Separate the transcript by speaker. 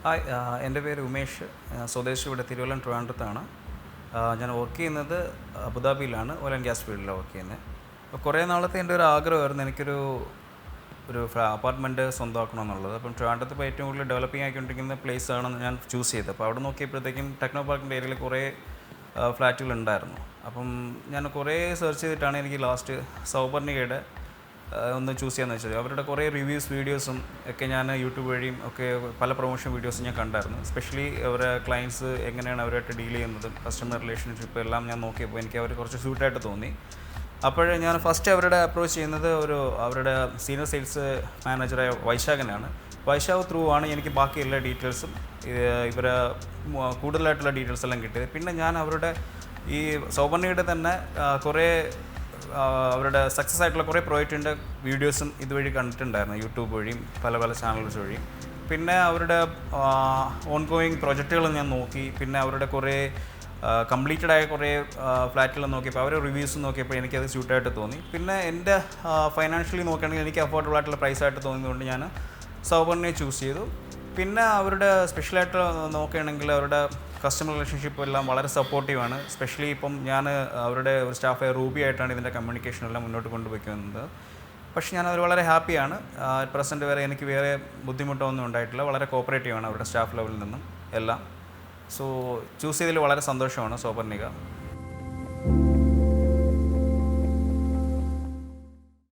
Speaker 1: Hi, എൻ്റെ പേര് ഉമേഷ്. സ്വദേശി ഇവിടെ തിരുവല്ലം ട്രിവാൻഡ്രത്താണ്. ഞാൻ വർക്ക് ചെയ്യുന്നത് അബുദാബിയിലാണ്. ഓയിൽ ആൻഡ് ഗ്യാസ് ഫീൽഡിലാണ് വർക്ക് ചെയ്യുന്നത്. അപ്പോൾ കുറേ നാളത്തെ എൻ്റെ ഒരു ആഗ്രഹമായിരുന്നു ഒരു അപ്പാർട്ട്മെൻറ്റ് സ്വന്തമാക്കണമെന്നുള്ളത്. അപ്പം ട്രിവാൻഡ്രത്ത് ഇപ്പോൾ ഏറ്റവും കൂടുതൽ ഡെവലപ്പിംഗ് ആയിക്കൊണ്ടിരിക്കുന്ന പ്ലേസ് ആണെന്ന് ഞാൻ ചൂസ് ചെയ്തത്. അപ്പോൾ അവിടെ നോക്കിയപ്പോഴത്തേക്കും ടെക്നോ പാർക്കിൻ്റെ ഏരിയയിൽ കുറേ ഫ്ലാറ്റുകളുണ്ടായിരുന്നു. അപ്പം ഞാൻ കുറേ സെർച്ച് ചെയ്തിട്ടാണ് എനിക്ക് ലാസ്റ്റ് സൗപർണികയുടെ ഒന്ന് ചൂസ് ചെയ്യാമെന്ന് വെച്ചത്. അവരുടെ കുറേ റിവ്യൂസ് വീഡിയോസും ഒക്കെ ഞാൻ യൂട്യൂബ് വഴിയും ഒക്കെ പല പ്രൊമോഷൻ വീഡിയോസും ഞാൻ കണ്ടായിരുന്നു. എസ്പെഷ്യലി അവരുടെ ക്ലയൻസ് എങ്ങനെയാണ് അവരായിട്ട് ഡീൽ ചെയ്യുന്നതും കസ്റ്റമർ റിലേഷൻഷിപ്പ് എല്ലാം ഞാൻ നോക്കിയപ്പോൾ എനിക്ക് അവർ കുറച്ച് സ്യൂട്ടായിട്ട് തോന്നി. അപ്പോൾ ഞാൻ ഫസ്റ്റ് അവരുടെ അപ്രോച്ച് ചെയ്യുന്നത് അവരുടെ സീനിയർ സെയിൽസ് മാനേജറായ വൈശാഖനാണ്. വൈശാഖ് ത്രൂ ആണ് എനിക്ക് ബാക്കി എല്ലാ ഡീറ്റെയിൽസും ഇവരെ കൂടുതലായിട്ടുള്ള ഡീറ്റെയിൽസ് എല്ലാം കിട്ടിയത്. പിന്നെ ഞാൻ അവരുടെ ഈ സൗപർണികയുടെ തന്നെ കുറേ അവരുടെ സക്സസ് ആയിട്ടുള്ള കുറേ പ്രോജക്റ്റിൻ്റെ വീഡിയോസും ഇതുവഴി കണ്ടിട്ടുണ്ടായിരുന്നു, യൂട്യൂബ് വഴിയും പല ചാനൽസ് വഴിയും. പിന്നെ അവരുടെ ഓൺഗോയിങ് പ്രൊജക്റ്റുകൾ ഞാൻ നോക്കി. പിന്നെ അവരുടെ കുറേ കംപ്ലീറ്റഡ് ആയ കുറേ ഫ്ലാറ്റുകൾ നോക്കിയപ്പോൾ അവരുടെ റിവ്യൂസ് നോക്കിയപ്പോൾ എനിക്കത് സ്യൂട്ടായിട്ട് തോന്നി. പിന്നെ എൻ്റെ ഫൈനാൻഷ്യലി നോക്കുകയാണെങ്കിൽ എനിക്ക് അഫോർഡബിൾ ആയിട്ടുള്ള പ്രൈസായിട്ട് തോന്നിയതുകൊണ്ട് ഞാൻ സൗപർണിയെ ചൂസ് ചെയ്തു. പിന്നെ അവരുടെ സ്പെഷ്യലായിട്ട് നോക്കുകയാണെങ്കിൽ അവരുടെ കസ്റ്റമർ റിലേഷൻഷിപ്പ് എല്ലാം വളരെ സപ്പോർട്ടീവാണ്. സ്പെഷ്യലി ഇപ്പം ഞാൻ അവരുടെ ഒരു സ്റ്റാഫായ റൂബി ആയിട്ടാണ് ഇതിൻ്റെ കമ്മ്യൂണിക്കേഷനെല്ലാം മുന്നോട്ട് കൊണ്ടുപോയിക്കുന്നത്. പക്ഷേ ഞാനത് വളരെ ഹാപ്പിയാണ്. പ്രസൻറ്റ് വരെ എനിക്ക് വേറെ ബുദ്ധിമുട്ടൊന്നും ഉണ്ടായിട്ടില്ല. വളരെ കോപ്പറേറ്റീവാണ് അവരുടെ സ്റ്റാഫ് ലെവലിൽ നിന്നും എല്ലാം. സോ ചൂസ് ചെയ്തതിൽ വളരെ സന്തോഷമാണ് സൗപർണിക.